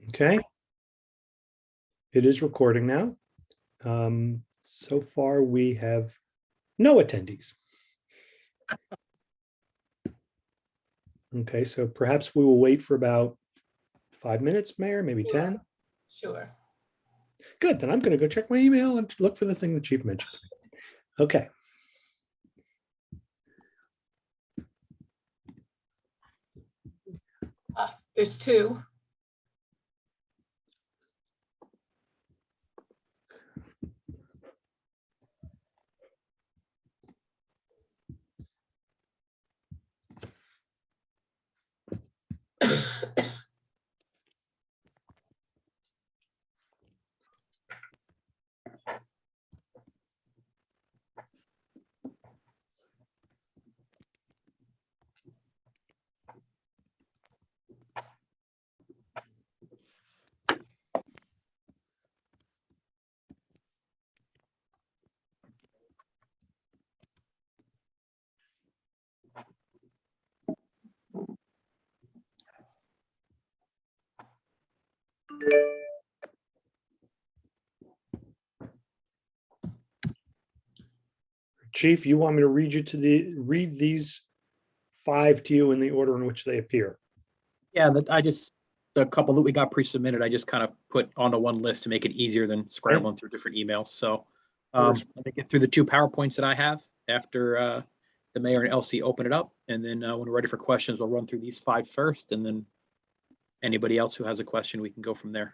Okay. It is recording now. So far, we have no attendees. Okay, so perhaps we will wait for about 5 minutes, Mayor, maybe 10. Sure. Good, then I'm going to go check my email and look for the thing the chief mentioned. Okay. There's two. Chief, you want me to read these 5 to you in the order in which they appear? Yeah, the couple that we got pre-submitted, I just kind of put onto one list to make it easier than scrambling through different emails. So let me get through the 2 PowerPoints that I have after the mayor and Elsie open it up. And then when we're ready for questions, we'll run through these 5 first. And then anybody else who has a question, we can go from there.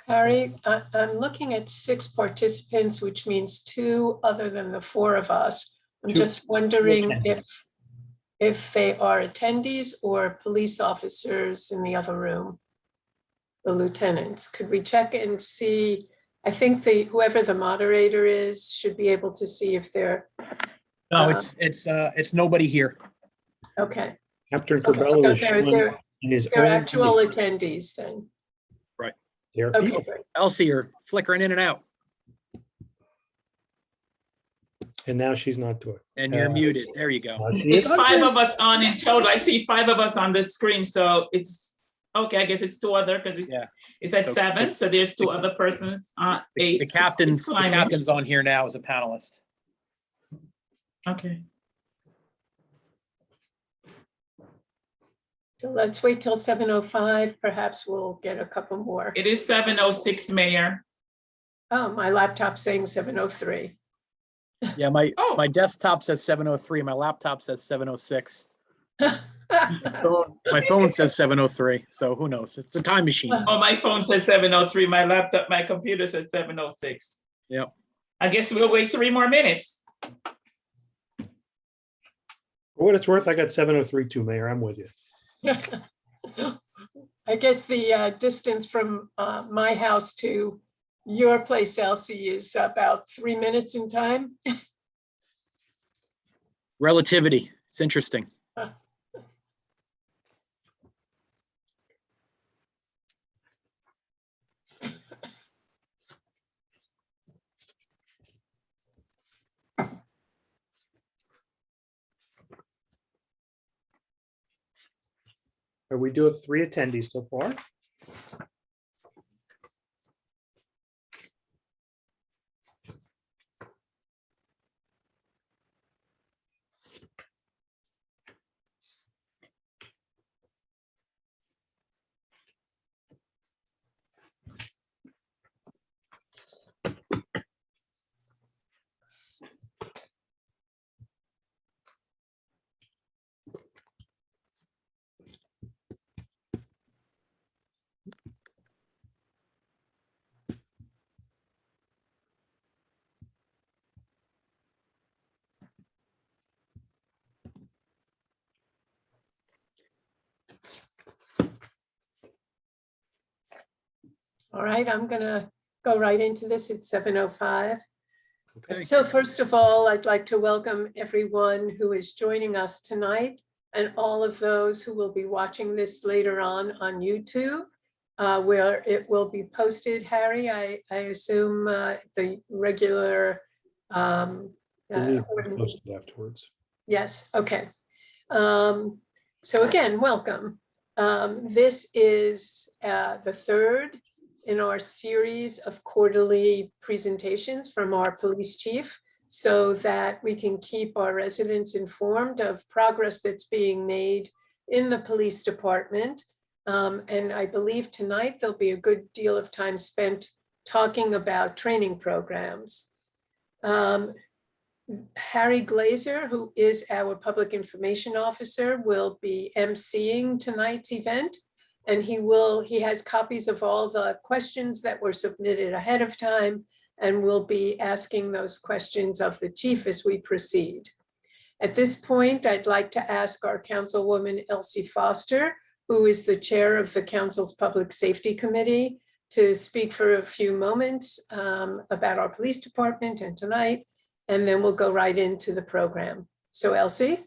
Harry, I'm looking at 6 participants, which means 2 other than the 4 of us. I'm just wondering if they are attendees or police officers in the other room, the lieutenants. Could we check and see? I think whoever the moderator is should be able to see if they're. No, it's nobody here. Okay. Captain Corbello is showing in his they're own actual image. attendees then. Right. They're Okay, people. great. Elsie, you're flickering in and out. And now she's not doing it. And you're muted. There you go. It's 5 of us on in total. I see 5 of us on the screen. So it's okay. I guess it's 2 other because it's at 7. So there's 2 other persons. 8. The captain's on here now as a panelist. Okay. So let's wait till 7:05. Perhaps we'll get a couple more. It is 7:06, Mayor. Oh, my laptop's saying 7:03. Yeah, my desktop says 7:03. My laptop says 7:06. My phone says 7:03. So who knows? It's a time machine. Oh, my phone says 7:03. My computer says 7:06. Yep. I guess we'll wait 3 more minutes. For what it's worth, I got 7:03 too, Mayor. I'm with you. I guess the distance from my house to your place, Elsie, is about 3 minutes in time. Relativity. It's interesting. We do have 3 attendees so far. All right, I'm gonna go right into this at 7:05. Okay. So first of all, I'd like to welcome everyone who is joining us tonight and all of those who will be watching this later on YouTube, where it will be posted. Harry, I assume the regular. I believe it's posted afterwards. Yes, okay. So again, welcome. This is the third in our series of quarterly presentations from our police chief, so that we can keep our residents informed of progress that's being made in the police department. And I believe tonight there'll be a good deal of time spent talking about training programs. Harry Glazer, who is our public information officer, will be emceeing tonight's event. And he has copies of all the questions that were submitted ahead of time, and will be asking those questions of the chief as we proceed. At this point, I'd like to ask our councilwoman Elsie Foster, who is the chair of the council's Public Safety Committee, to speak for a few moments about our police department and tonight, and then we'll go right into the program. So Elsie.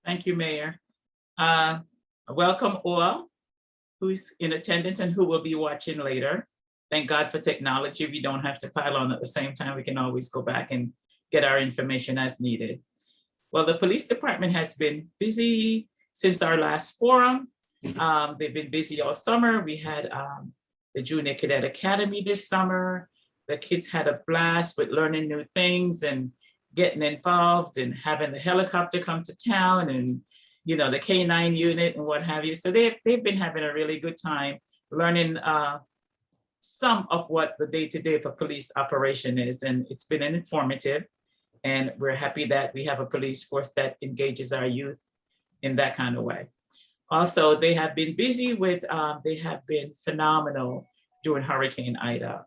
Thank you, Mayor. Welcome all who's in attendance and who will be watching later. Thank God for technology. We don't have to pile on at the same time. We can always go back and get our information as needed. Well, the police department has been busy since our last forum. They've been busy all summer. We had the Junior Cadet Academy this summer. The kids had a blast with learning new things and getting involved and having the helicopter come to town and, you know, the K9 unit and what have you. So they've been having a really good time learning some of what the day-to-day of a police operation is. And it's been informative. And we're happy that we have a police force that engages our youth in that kind of way. Also, they have been busy with, they have been phenomenal during Hurricane Ida.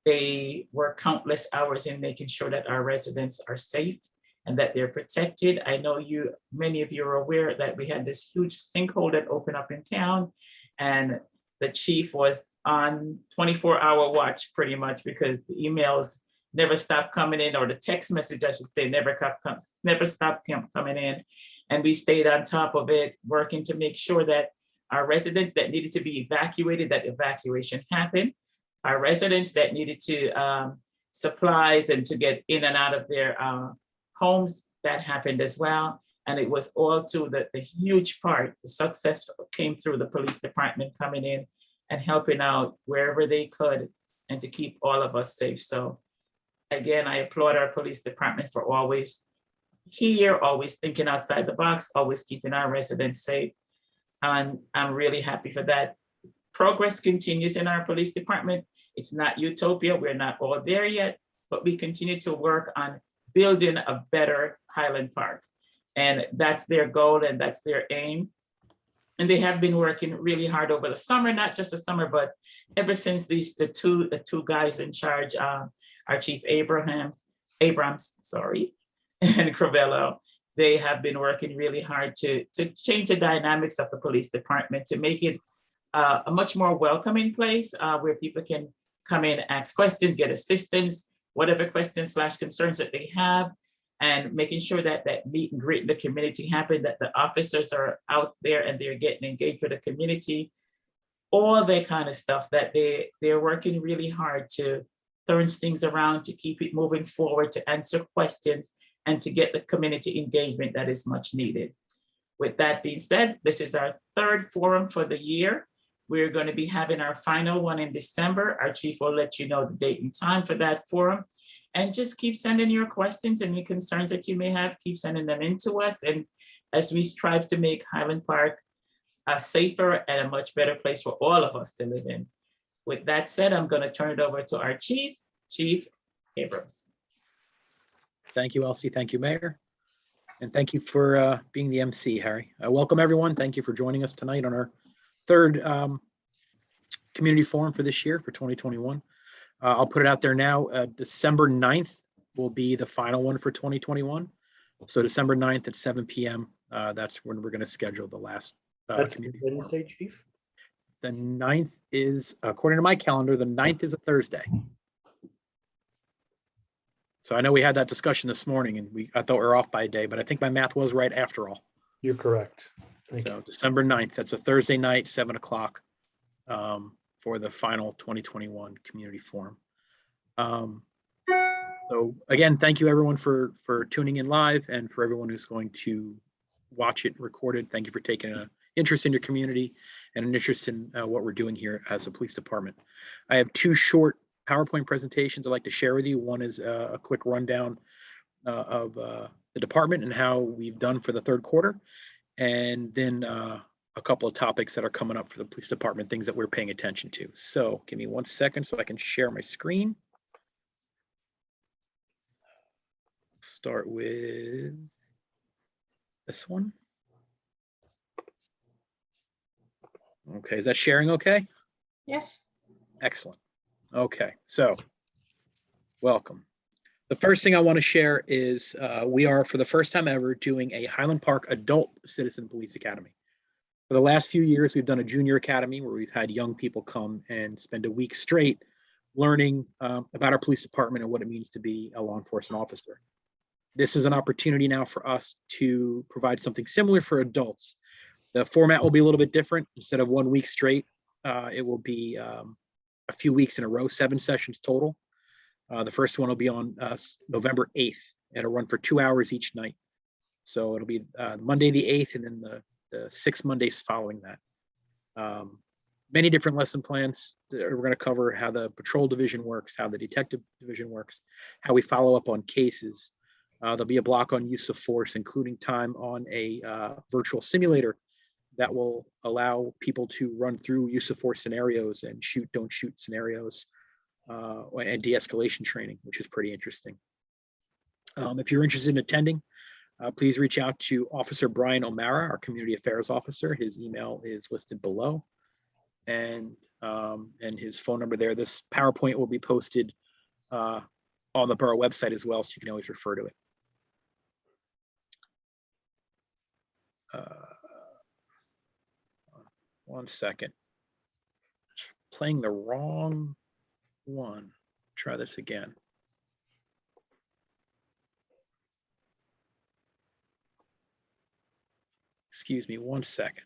They work countless hours in making sure that our residents are safe and that they're protected. I know many of you are aware that we had this huge sinkhole that opened up in town, and the chief was on 24-hour watch pretty much, because the emails never stopped coming in, or the text message, I should say, never stopped coming in. And we stayed on top of it, working to make sure that our residents that needed to be evacuated, that evacuation happened. Our residents that needed to supplies and to get in and out of their homes, that happened as well. And it was all to the huge part, the success came through the police department coming in and helping out wherever they could, and to keep all of us safe. So again, I applaud our police department for always here, always thinking outside the box, always keeping our residents safe. And I'm really happy for that. Progress continues in our police department. It's not utopia, we're not all there yet, but we continue to work on building a better Highland Park. And that's their goal and that's their aim. And they have been working really hard over the summer, not just the summer, but ever since the two guys in charge, our Chief Abrams, and Crivello, they have been working really hard to change the dynamics of the police department, to make it a much more welcoming place where people can come in, ask questions, get assistance, whatever questions / concerns that they have, and making sure that that meet and greet in the community happen, that the officers are out there and they're getting engaged with the community, all that kind of stuff, that they're working really hard to turn things around, to keep it moving forward, to answer questions, and to get the community engagement that is much needed. With that being said, this is our third forum for the year. We're going to be having our final one in December. Our chief will let you know the date and time for that forum. And just keep sending your questions and your concerns that you may have, keep sending them in to us. And as we strive to make Highland Park a safer and a much better place for all of us to live in. With that said, I'm going to turn it over to our chief, Chief Abrams. Thank you, Elsie. Thank you, Mayor. And thank you for being the MC, Harry. Welcome, everyone. Thank you for joining us tonight on our third community forum for this year, for 2021. I'll put it out there now. December 9th will be the final one for 2021. So December 9th at 7 p.m. That's when we're going to schedule the last. That's Wednesday, Chief? The 9th is, according to my calendar, the 9th is a Thursday. So I know we had that discussion this morning, and I thought we were off by a day, but I think my math was right after all. You're correct. Thank So you. December 9th, that's a Thursday night, 7 o'clock for the final 2021 community forum. So again, thank you everyone for tuning in live, and for everyone who's going to watch it recorded. Thank you for taking an interest in your community and an interest in what we're doing here as a police department. I have two short PowerPoint presentations I'd like to share with you. One is a quick rundown of the department and how we've done for the third quarter, and then a couple of topics that are coming up for the police department, things that we're paying attention to. So give me 1 second so I can share my screen. Start with this one. Okay, is that sharing okay? Yes. Excellent. Okay, so welcome. The first thing I want to share is we are, for the first time ever, doing a Highland Park Adult Citizen Police Academy. For the last few years, we've done a junior academy where we've had young people come and spend a week straight learning about our police department and what it means to be a law enforcement officer. This is an opportunity now for us to provide something similar for adults. The format will be a little bit different. Instead of 1 week straight, it will be a few weeks in a row, 7 sessions total. The first one will be on November 8th. It'll run for 2 hours each night. So it'll be Monday the 8th and then the 6 Mondays following that. Many different lesson plans. We're going to cover how the patrol division works, how the detective division works, how we follow up on cases. There'll be a block on use of force, including time on a virtual simulator that will allow people to run through use of force scenarios and shoot, don't shoot scenarios, and de-escalation training, which is pretty interesting. If you're interested in attending, please reach out to Officer Brian O'Mara, our Community Affairs Officer. His email is listed below, and his phone number there. This PowerPoint will be posted on the Borough website as well, so you can always refer to it. One second. Playing the wrong one. Try this again. Excuse me 1 second.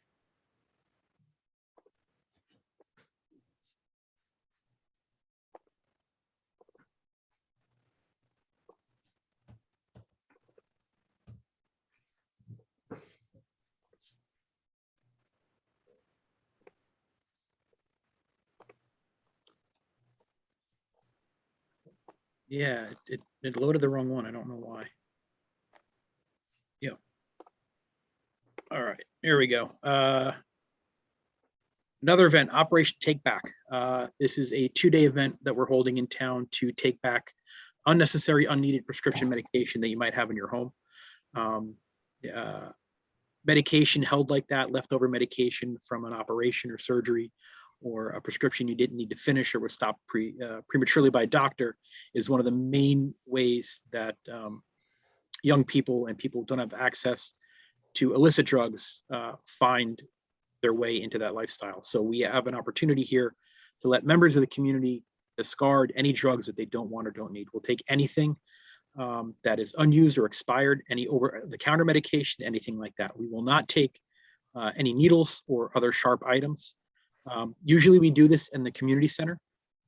Yeah, it loaded the wrong one. I don't know why. Yeah. All right, here we go. Another event, Operation Take Back. This is a 2-day event that we're holding in town to take back unnecessary, unneeded prescription medication that you might have in your home. Medication held like that, leftover medication from an operation or surgery, or a prescription you didn't need to finish or was stopped prematurely by a doctor, is one of the main ways that young people and people who don't have access to illicit drugs find their way into that lifestyle. So we have an opportunity here to let members of the community discard any drugs that they don't want or don't need. We'll take anything that is unused or expired, any over-the-counter medication, anything like that. We will not take any needles or other sharp items. Usually we do this in the community center,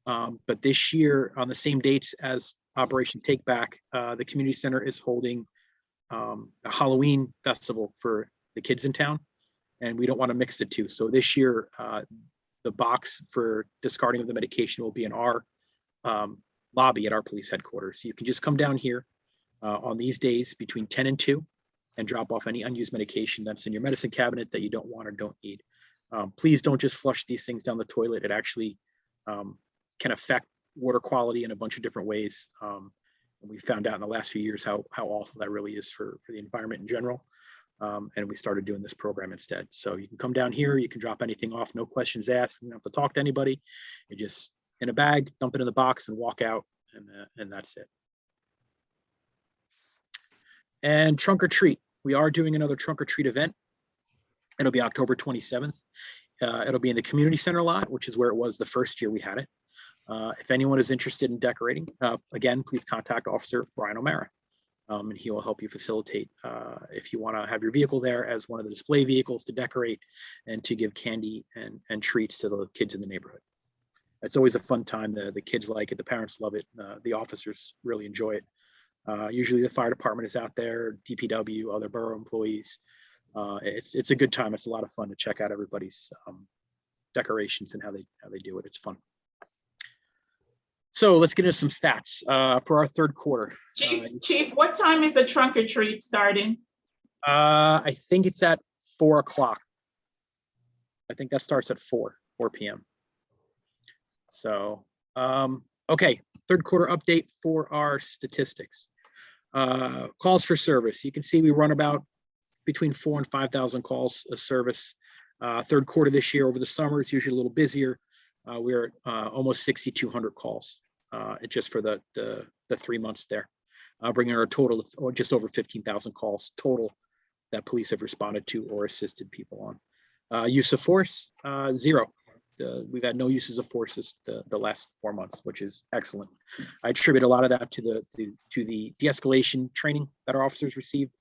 but this year on the same dates as Operation Take Back, the community center is holding a Halloween festival for the kids in town, and we don't want to mix the two. So this year, the box for discarding of the medication will be in our lobby at our police headquarters. So you can just come down here on these days between 10 and 2 and drop off any unused medication that's in your medicine cabinet that you don't want or don't need. Please don't just flush these things down the toilet. It actually can affect water quality in a bunch of different ways. And we found out in the last few years how awful that really is for the environment in general. And we started doing this program instead. So you can come down here, you can drop anything off, no questions asked. You don't have to talk to anybody. You just in a bag, dump it in the box and walk out, and that's it. And trunk or treat. We are doing another trunk or treat event. It'll be October 27th. It'll be in the community center lot, which is where it was the first year we had it. If anyone is interested in decorating, again, please contact Officer Brian O'Mara, and he will help you facilitate if you want to have your vehicle there as one of the display vehicles to decorate and to give candy and treats to the kids in the neighborhood. It's always a fun time. The kids like it, the parents love it, the officers really enjoy it. Usually the fire department is out there, DPW, other borough employees. It's a good time. It's a lot of fun to check out everybody's decorations and how they do it. It's fun. So let's get into some stats for our third quarter. Chief, what time is the trunk or treat starting? I think it's at 4 o'clock. I think that starts at 4 p.m. So, okay, third quarter update for our statistics. Calls for service. You can see we run about between 4,000 and 5,000 calls a service. Third quarter this year over the summer is usually a little busier. We're at almost 6,200 calls just for the 3 months there, bringing our total of just over 15,000 calls total that police have responded to or assisted people on. Use of force, 0. We've had no uses of force the last 4 months, which is excellent. I attribute a lot of that to the de-escalation training that our officers received.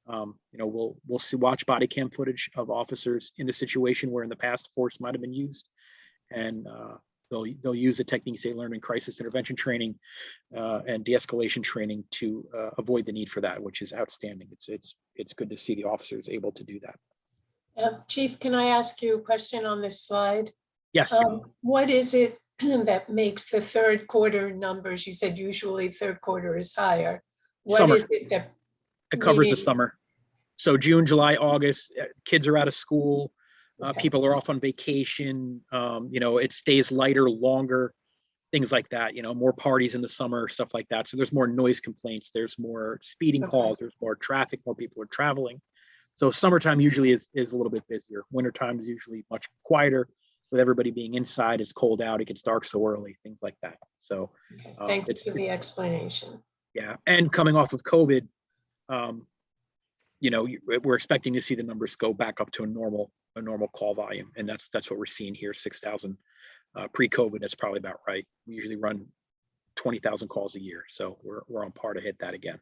We'll watch body cam footage of officers in a situation where in the past force might have been used, and they'll use the techniques they learned in crisis intervention training and de-escalation training to avoid the need for that, which is outstanding. It's good to see the officers able to do that. Chief, can I ask you a question on this slide? Yes. What is it that makes the third quarter numbers? You said usually third quarter is higher. What Summer. is it that It covers the meaning- summer. So June, July, August, kids are out of school, Okay. people are off on vacation, it stays lighter longer, things like that, more parties in the summer, stuff like that. So there's more noise complaints, there's more speeding Okay. calls, there's more traffic, more people are traveling. So summertime usually is a little bit busier. Wintertime is usually much quieter with everybody being inside. It's cold out, it gets dark so early, things like that. So Okay. Thank you for the explanation. yeah, and coming off of COVID, we're expecting to see the numbers go back up to a normal call volume, and that's what we're seeing here. 6,000 pre-COVID. That's probably about right. We usually run 20,000 calls a year, so we're on par to hit that again.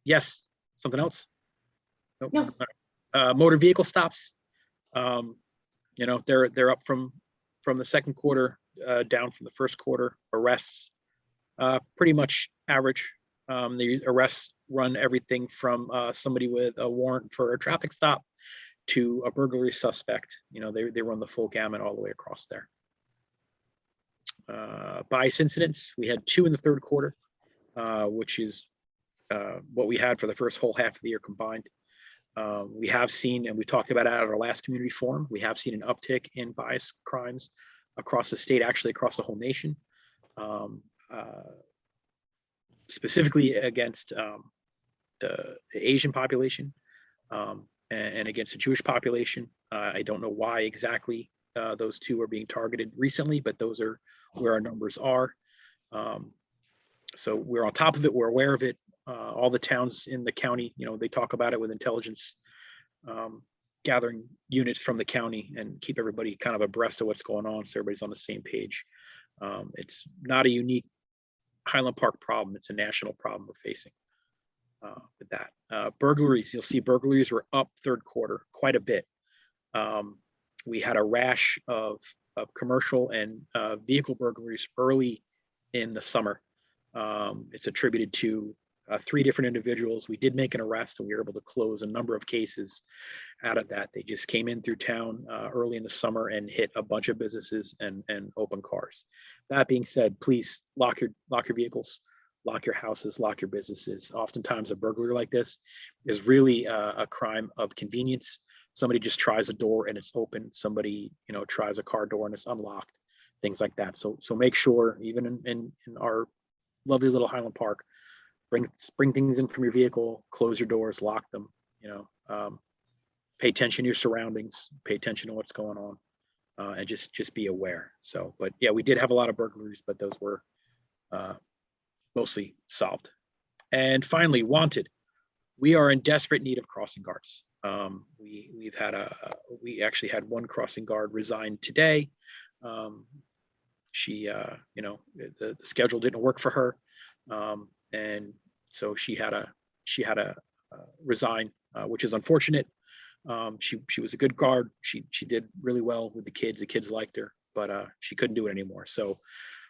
Yes, something else? Nope. No. Motor vehicle stops. They're up from the second quarter, down from the first quarter. Arrests, pretty much average. The arrests run everything from somebody with a warrant for a traffic stop to a burglary suspect. They run the full gamut all the way across there. Bias incidents, we had 2 in the third quarter, which is what we had for the first whole half of the year combined. We have seen, and we talked about it at our last community forum, we have seen an uptick in bias crimes across the state, actually across the whole nation. Specifically against the Asian population and against the Jewish population. I don't know why exactly those 2 are being targeted recently, but those are where our numbers are. So we're on top of it, we're aware of it. All the towns in the county, they talk about it with intelligence gathering units from the county and keep everybody kind of abreast of what's going on so everybody's on the same page. It's not a unique Highland Park problem. It's a national problem we're facing with that. Burglaries, you'll see burglaries were up third quarter quite a bit. We had a rash of commercial and vehicle burglaries early in the summer. It's attributed to 3 different individuals. We did make an arrest and we were able to close a number of cases out of that. They just came in through town early in the summer and hit a bunch of businesses and open cars. That being said, please lock your vehicles, lock your houses, lock your businesses. Oftentimes a burglary like this is really a crime of convenience. Somebody just tries a door and it's open. Somebody, tries a car door and it's unlocked, things like that. So make sure, even in our lovely little Highland Park, bring things in from your vehicle, close your doors, lock them, pay attention to your surroundings, pay attention to what's going on, and just be aware. So, but yeah, we did have a lot of burglaries, but those were mostly solved. And finally, wanted. We are in desperate need of crossing guards. We actually had one crossing guard resign today. She, the schedule didn't work for her. And so she had to resign, which is unfortunate. She was a good guard. She did really well with the kids liked her, but she couldn't do it anymore. So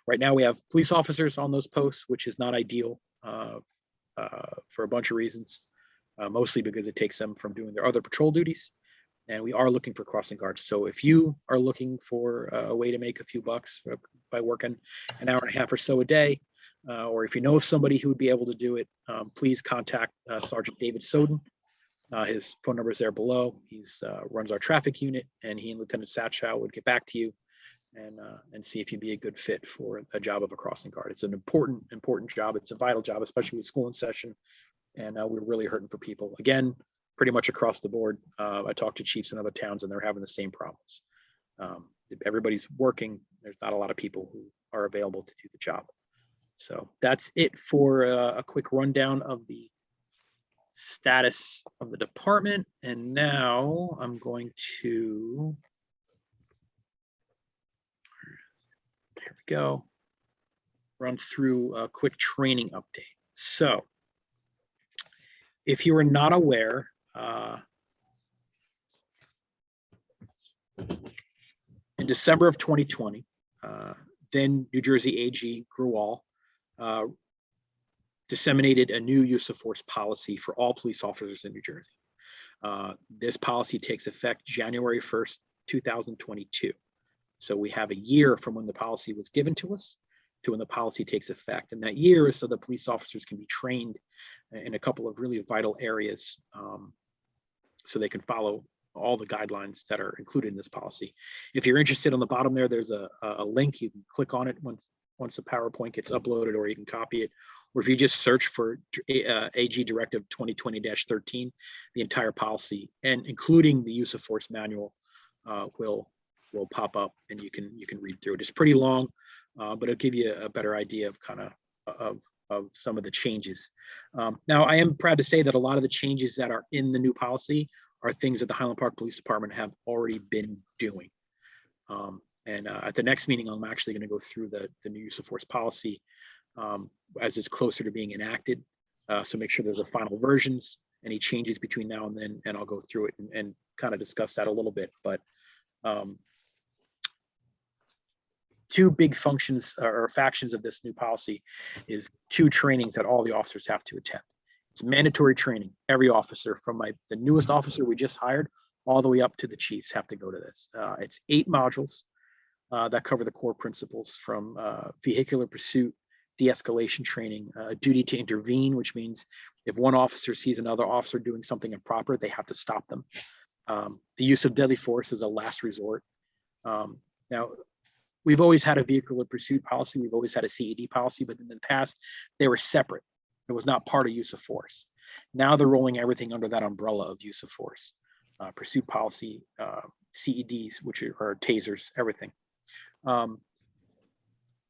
right now we have police officers on those posts, which is not ideal for a bunch of reasons. mostly because it takes them from doing their other patrol duties. And we are looking for crossing guards. So if you are looking for a way to make a few bucks by working an hour and a half or so a day, or if you know of somebody who would be able to do it, please contact Sergeant David Soden. His phone number is there below. He's runs our traffic unit, and he and Lieutenant Satchow would get back to you and see if you'd be a good fit for a job of a crossing guard. It's an important job. It's a vital job, especially with school in session. And we're really hurting for people. Again, pretty much across the board. I talked to chiefs in other towns, and they're having the same problems. Everybody's working. There's not a lot of people who are available to do the job. So that's it for a quick rundown of the status of the department. And now I'm going to, here we go, run through a quick training update. So if you are not aware, in December of 2020, then New Jersey AG Grewal disseminated a new use of force policy for all police officers in New Jersey. This policy takes effect January 1st, 2022. So we have a year from when the policy was given to us to when the policy takes effect. And that year is so the police officers can be trained in a couple of really vital areas so they can follow all the guidelines that are included in this policy. If you're interested, on the bottom there, there's a link. You can click on it once the PowerPoint gets uploaded, or you can copy it. Or if you just search for AG Directive 2020-13, the entire policy, and including the use of force manual, will pop up, and you can read through it. It's pretty long, but it'll give you a better idea of kind of some of the changes. Now, I am proud to say that a lot of the changes that are in the new policy are things that the Highland Park Police Department have already been doing. At the next meeting, I'm actually going to go through the new use of force policy as it's closer to being enacted. So make sure there's a final versions, any changes between now and then, and I'll go through it and kind of discuss that a little bit. But two big functions or factions of this new policy is two trainings that all the officers have to attend. It's mandatory training. Every officer, from the newest officer we just hired all the way up to the chiefs, have to go to this. It's 8 modules that cover the core principles from vehicular pursuit, de-escalation training, duty to intervene, which means if one officer sees another officer doing something improper, they have to stop them. The use of deadly force is a last resort. Now, we've always had a vehicular pursuit policy. We've always had a CED policy, but in the past, they were separate. It was not part of use of force. Now they're rolling everything under that umbrella of use of force. Pursuit policy, CEDs, which are tasers, everything. The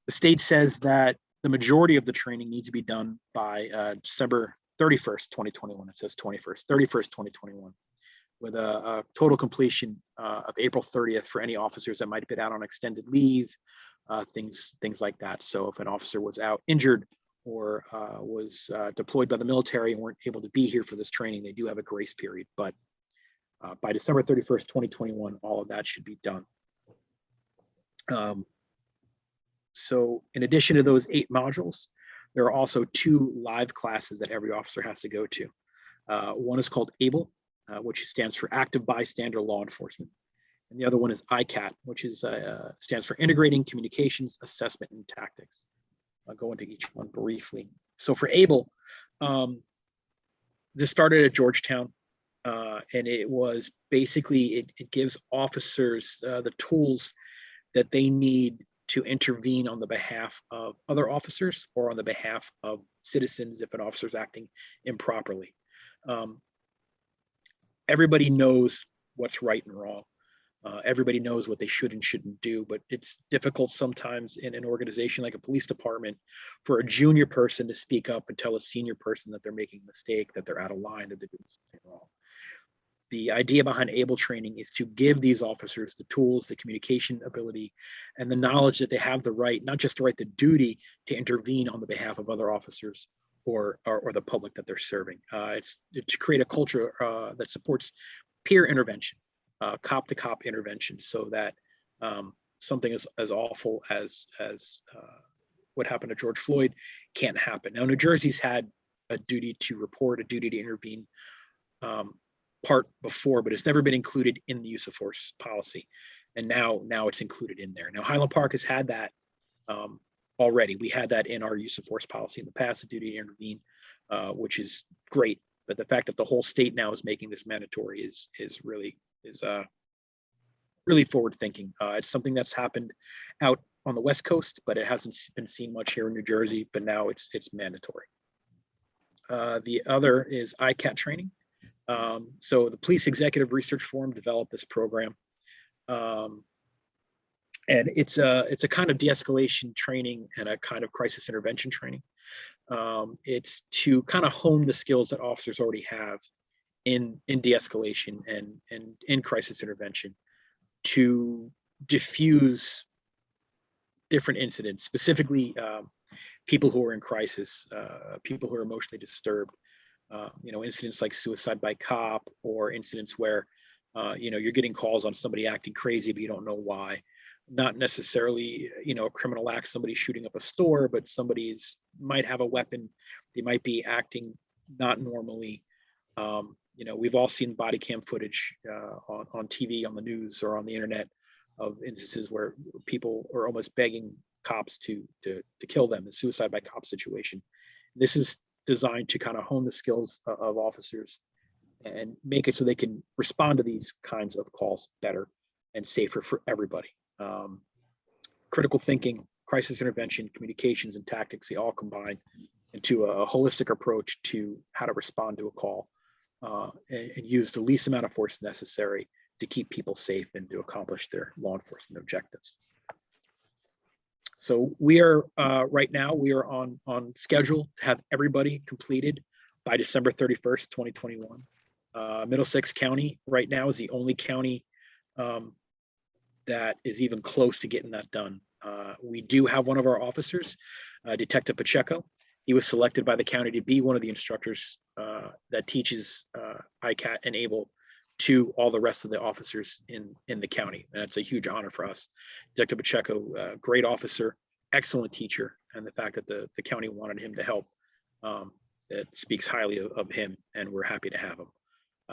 state says that the majority of the training needs to be done by December 31st, 2021. It says 31st, 2021, with a total completion of April 30th for any officers that might have been out on extended leave, things like that. So if an officer was out injured or was deployed by the military and weren't able to be here for this training, they do have a grace period. But by December 31st, 2021, all of that should be done. So in addition to those 8 modules, there are also 2 live classes that every officer has to go to. One is called ABLE, which stands for Active Bystander Law Enforcement. And the other one is ICAT, which stands for Integrating Communications, Assessment, and Tactics. I'll go into each one briefly. So for ABLE, this started at Georgetown, and it was basically, it gives officers the tools that they need to intervene on the behalf of other officers or on the behalf of citizens if an officer is acting improperly. Everybody knows what's right and wrong. Everybody knows what they should and shouldn't do, but it's difficult sometimes in an organization like a police department for a junior person to speak up and tell a senior person that they're making a mistake, that they're out of line, that they're doing something wrong. The idea behind ABLE training is to give these officers the tools, the communication ability, and the knowledge that they have the right, not just the right, the duty to intervene on the behalf of other officers or the public that they're serving. It's to create a culture that supports peer intervention, cop to cop intervention, so that something as awful as what happened to George Floyd can't happen. Now, New Jersey's had a duty to report, a duty to intervene part before, but it's never been included in the use of force policy. And now it's included in there. Now, Highland Park has had that already. We had that in our use of force policy in the past, the duty to intervene, which is great. But the fact that the whole state now is making this mandatory is really forward thinking. It's something that's happened out on the West Coast, but it hasn't been seen much here in New Jersey, but now it's mandatory. The other is ICAT training. So the Police Executive Research Forum developed this program. And it's a kind of de-escalation training and a kind of crisis intervention training. It's to kind of hone the skills that officers already have in de-escalation and in crisis intervention to diffuse different incidents, specifically people who are in crisis, people who are emotionally disturbed, incidents like suicide by cop, or incidents where you're getting calls on somebody acting crazy, but you don't know why. Not necessarily, a criminal act, somebody shooting up a store, but somebody's might have a weapon. They might be acting not normally. We've all seen body cam footage on TV, on the news, or on the internet of instances where people are almost begging cops to kill them, a suicide by cop situation. This is designed to kind of hone the skills of officers and make it so they can respond to these kinds of calls better and safer for everybody. Critical thinking, crisis intervention, communications, and tactics, they all combine into a holistic approach to how to respond to a call and use the least amount of force necessary to keep people safe and to accomplish their law enforcement objectives. So we are right now, we are on schedule to have everybody completed by December 31st, 2021. Middlesex County right now is the only county that is even close to getting that done. We do have one of our officers, Detective Pacheco. He was selected by the county to be one of the instructors that teaches ICAT and ABLE to all the rest of the officers in the county. And it's a huge honor for us. Detective Pacheco, great officer, excellent teacher, and the fact that the county wanted him to help, it speaks highly of him, and we're happy to have him.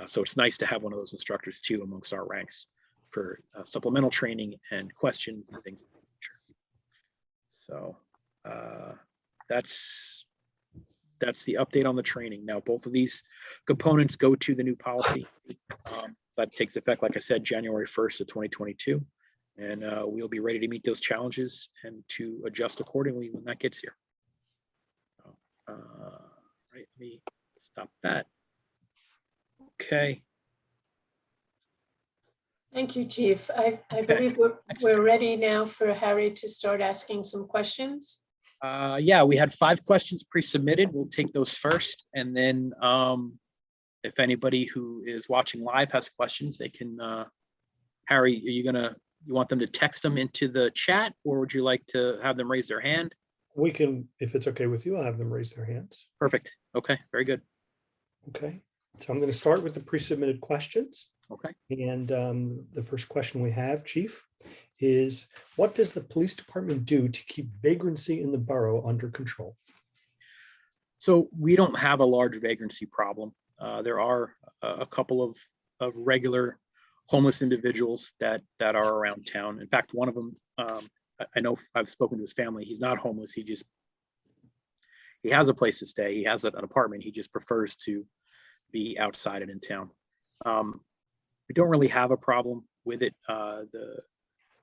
So it's nice to have one of those instructors too amongst our ranks for supplemental training and questions and things of that nature. So that's the update on the training. Now, both of these components go to the new policy that takes effect, like I said, January 1st of 2022. And we'll be ready to meet those challenges and to adjust accordingly when that gets here. Right, let me stop that. Okay. Thank you, Chief. I Okay. believe we're ready now for Harry to start asking some questions. Yeah, we had 5 questions pre-submitted. We'll take those first, and then if anybody who is watching live has questions, they can. Harry, you want them to text them into the chat, or would you like to have them raise their hand? We can, if it's okay with you, I'll have them raise their hands. Perfect. Okay, very good. Okay, so I'm going to start with the pre-submitted questions. Okay. And the first question we have, Chief, is what does the police department do to keep vagrancy in the borough under control? So we don't have a large vagrancy problem. There are a couple of regular homeless individuals that are around town. In fact, one of them, I know I've spoken to his family. He's not homeless. He has a place to stay. He has an apartment. He just prefers to be outside and in town. We don't really have a problem with it.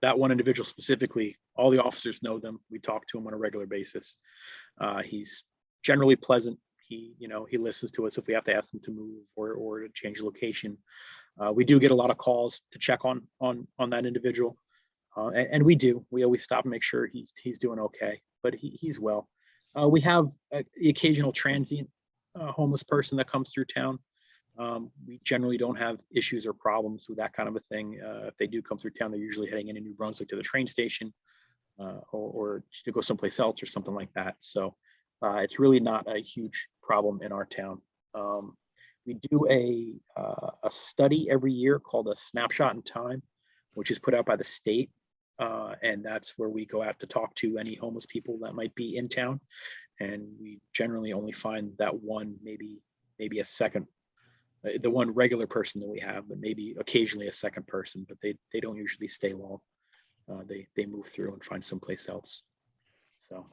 That one individual specifically, all the officers know them. We talk to him on a regular basis. He's generally pleasant. He listens to us if we have to ask him to move or to change location. We do get a lot of calls to check on that individual, and we always stop and make sure he's doing okay. But he's well. We have the occasional transient homeless person that comes through town. We generally don't have issues or problems with that kind of a thing. If they do come through town, they're usually heading into New Brunswick to the train station or to go someplace else or something like that. So it's really not a huge problem in our town. We do a study every year called a snapshot in time, which is put out by the state. And that's where we go out to talk to any homeless people that might be in town. And we generally only find that one, maybe a second the one regular person that we have, but maybe occasionally a second person, but they don't usually stay long. They move through and find someplace else. So.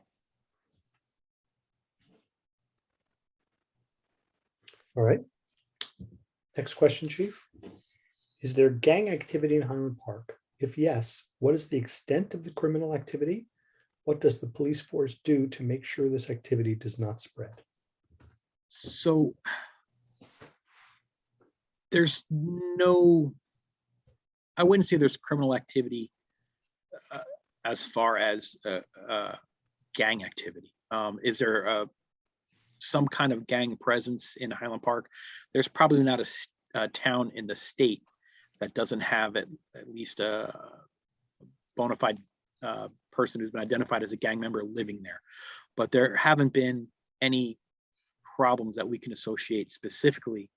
All right. Next question, Chief. Is there gang activity in Highland Park? If yes, what is the extent of the criminal activity? What does the police force do to make sure this activity does not spread? So there's no, I wouldn't say there's criminal activity as far as gang activity. Is there some kind of gang presence in Highland Park? There's probably not a town in the state that doesn't have at least a bona fide person who's been identified as a gang member living there. But there haven't been any problems that we can associate specifically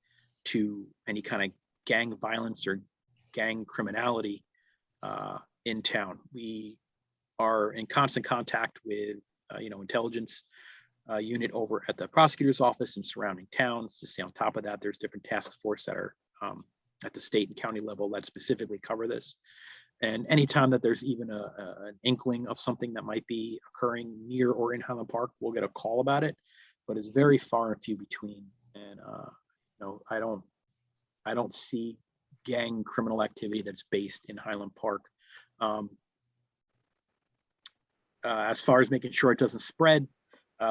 to any kind of gang violence or gang criminality in town. We are in constant contact with intelligence unit over at the prosecutor's office and surrounding towns to stay on top of that. There's different task force that are at the state and county level that specifically cover this. And anytime that there's even an inkling of something that might be occurring near or in Highland Park, we'll get a call about it, but it's very far and few between. And I don't see gang criminal activity that's based in Highland Park. As far as making sure it doesn't spread,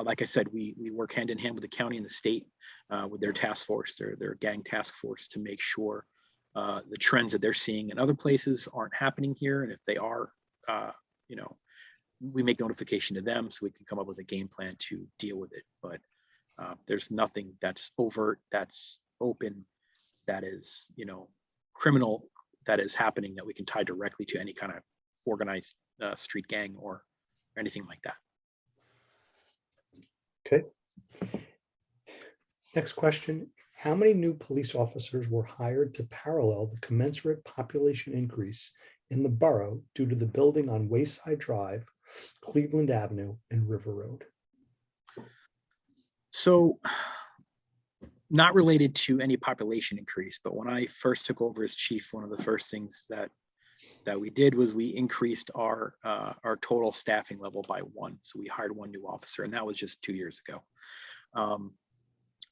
like I said, we work hand in hand with the county and the state with their task force, their gang task force, to make sure the trends that they're seeing in other places aren't happening here. And if they are, we make notification to them so we can come up with a game plan to deal with it. But there's nothing that's overt, that's open, that is, criminal, that is happening that we can tie directly to any kind of organized street gang or anything like that. Okay. Next question. How many new police officers were hired to parallel the commensurate population increase in the borough due to the building on Wayside Drive, Cleveland Avenue, and River Road? So, not related to any population increase, but when I first took over as chief, one of the first things that we did was we increased our total staffing level by 1. So we hired 1 new officer, and that was just 2 years ago.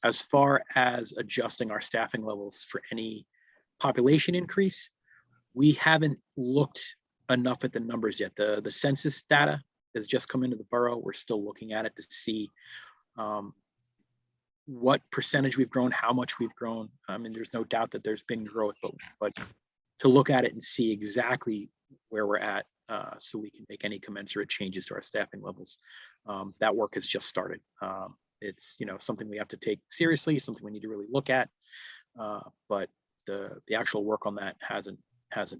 As far as adjusting our staffing levels for any population increase, we haven't looked enough at the numbers yet. The census data has just come into the borough. We're still looking at it to see what percentage we've grown, how much we've grown. I mean, there's no doubt that there's been growth, but to look at it and see exactly where we're at so we can make any commensurate changes to our staffing levels. That work has just started. It's something we have to take seriously, something we need to really look at, but the actual work on that hasn't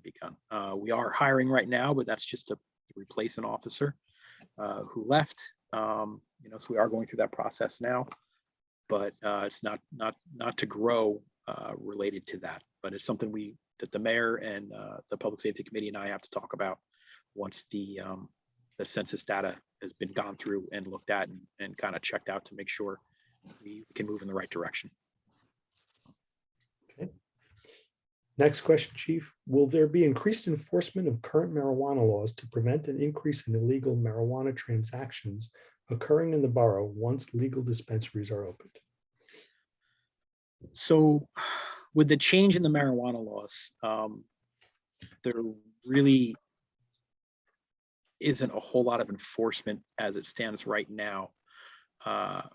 begun. We are hiring right now, but that's just to replace an officer who left. So we are going through that process now, but it's not to grow related to that, but it's something that the mayor and the public safety committee and I have to talk about once the census data has been gone through and looked at and kind of checked out to make sure we can move in the right direction. Okay. Next question, Chief. Will there be increased enforcement of current marijuana laws to prevent an increase in illegal marijuana transactions occurring in the borough once legal dispensaries are opened? So with the change in the marijuana laws, there really isn't a whole lot of enforcement as it stands right now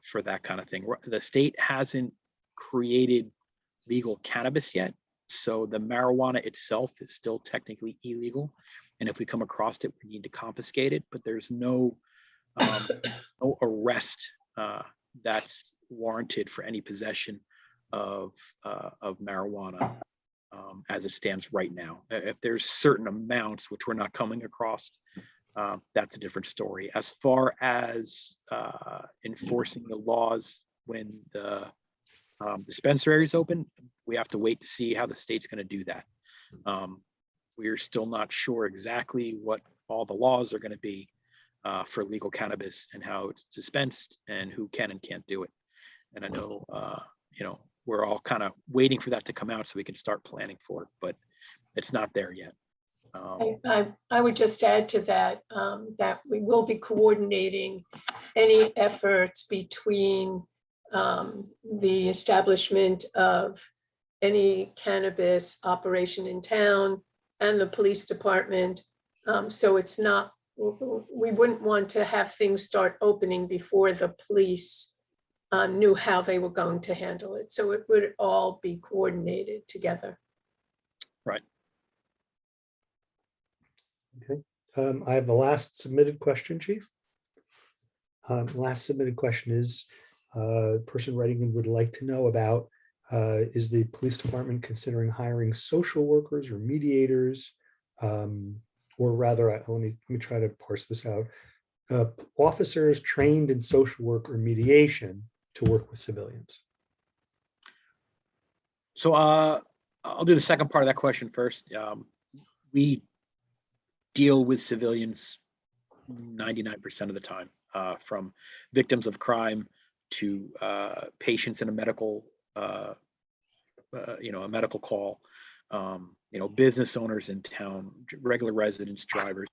for that kind of thing. The state hasn't created legal cannabis yet, so the marijuana itself is still technically illegal. And if we come across it, we need to confiscate it, but there's no arrest that's warranted for any possession of marijuana as it stands right now. If there's certain amounts which we're not coming across, that's a different story. As far as enforcing the laws when the dispensaries open, we have to wait to see how the state's going to do that. We're still not sure exactly what all the laws are going to be for legal cannabis and how it's dispensed and who can and can't do it. And I know, we're all kind of waiting for that to come out so we can start planning for it, but it's not there yet. I would just add to that, that we will be coordinating any efforts between the establishment of any cannabis operation in town and the police department. So it's not, we wouldn't want to have things start opening before the police knew how they were going to handle it. So it would all be coordinated together. Right. Okay. I have the last submitted question, Chief. Last submitted question is, person writing in would like to know about, is the police department considering hiring social workers or mediators? Or rather, let me try to parse this out. Officers trained in social work or mediation to work with civilians. So I'll do the second part of that question first. We deal with civilians 99% of the time, from victims of crime to patients in a medical, a medical call, business owners in town, regular residents, drivers.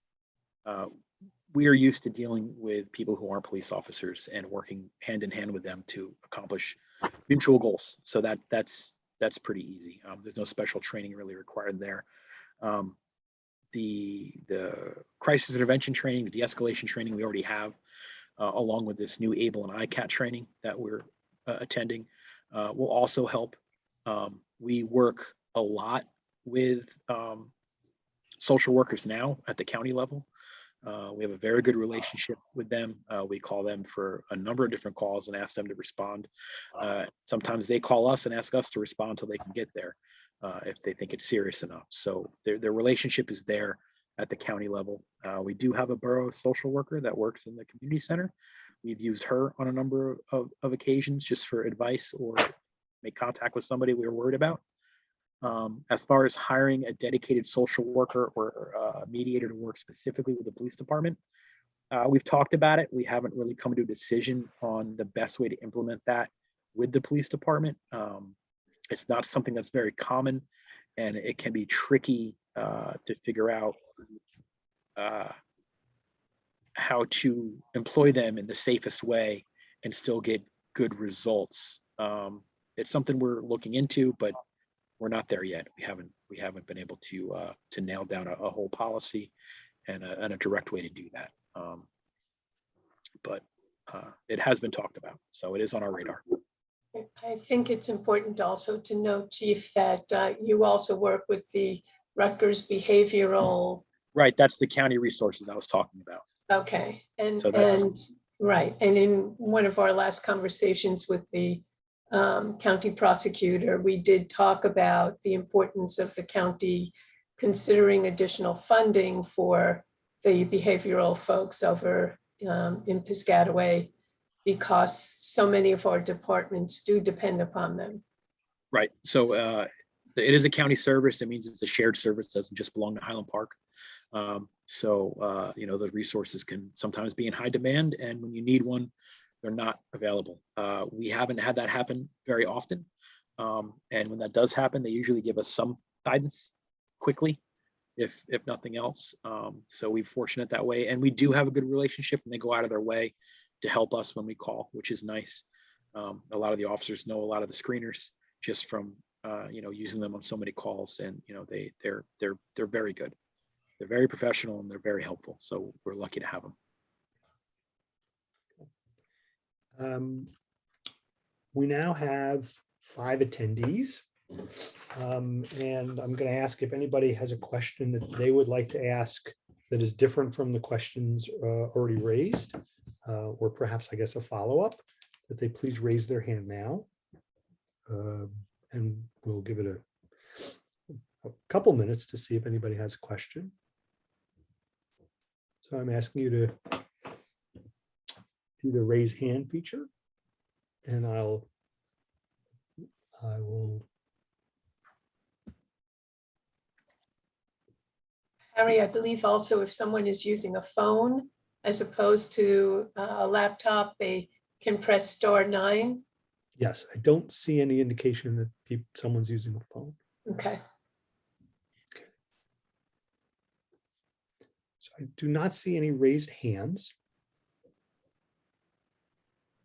We are used to dealing with people who aren't police officers and working hand in hand with them to accomplish mutual goals. So that's pretty easy. There's no special training really required there. The crisis intervention training, the de-escalation training we already have, along with this new ABLE and ICAT training that we're attending, will also help. We work a lot with social workers now at the county level. We have a very good relationship with them. We call them for a number of different calls and ask them to respond. Sometimes they call us and ask us to respond until they can get there, if they think it's serious enough. So their relationship is there at the county level. We do have a borough social worker that works in the community center. We've used her on a number of occasions just for advice or make contact with somebody we were worried about. As far as hiring a dedicated social worker or a mediator to work specifically with the police department, we've talked about it. We haven't really come to a decision on the best way to implement that with the police department. It's not something that's very common, and it can be tricky to figure out how to employ them in the safest way and still get good results. It's something we're looking into, but we're not there yet. We haven't been able to nail down a whole policy and a direct way to do that. But it has been talked about, so it is on our radar. I think it's important also to note, Chief, that you also work with the Rutgers Behavioral. Right, that's the county resources I was talking about. Okay, and So right, and in one of our last conversations with the county prosecutor, we did talk about the importance of the county considering additional funding for the behavioral folks over in Piscataway, because so many of our departments do depend upon them. Right. So it is a county service. It means it's a shared service. It doesn't just belong to Highland Park. The resources can sometimes be in high demand, and when you need one, they're not available. We haven't had that happen very often. And when that does happen, they usually give us some guidance quickly, if nothing else. So we're fortunate that way. And we do have a good relationship, and they go out of their way to help us when we call, which is nice. A lot of the officers know a lot of the screeners just from using them on so many calls, and they're very good. They're very professional and they're very helpful. So we're lucky to have them. We now have 5 attendees, and I'm going to ask if anybody has a question that they would like to ask that is different from the questions already raised, or perhaps, I guess, a follow-up, that they please raise their hand now, and we'll give it a couple minutes to see if anybody has a question. So I'm asking you to do the raise hand feature, and I will. Harry, I believe also if someone is using a phone as opposed to a laptop, they can press *9. Yes, I don't see any indication that someone's using a phone. Okay, So I do not see any raised hands.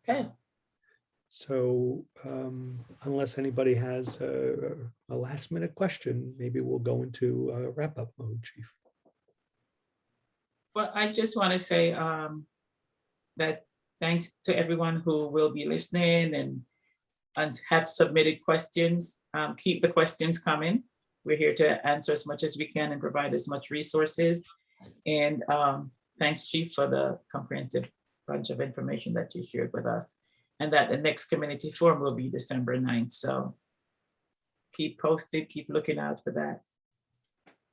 okay. So unless anybody has a last minute question, maybe we'll go into wrap up mode, Chief. Well, I just want to say that thanks to everyone who will be listening and have submitted questions. Keep the questions coming. We're here to answer as much as we can and provide as much resources. And thanks, Chief, for the comprehensive bunch of information that you shared with us. And that the next community forum will be December 9th. So keep posted, keep looking out for that.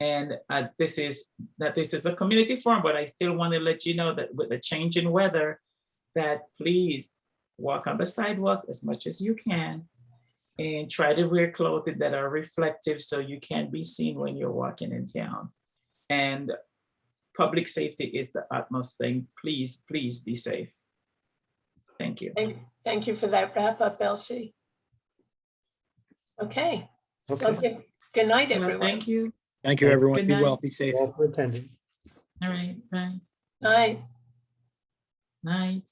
And this is a community forum, but I still want to let you know that with the change in weather, that please walk on the sidewalk as much as you can and try to wear clothing that are reflective so you can be seen when you're walking in town. And public safety is the utmost thing. Please, please be safe. Thank you. Thank you for that wrap up, Elsie. Okay. Okay. Good night, Well, everyone. thank you. Thank you, Good everyone. Be well, night. be safe. All for attending. All right, bye. Night. Night.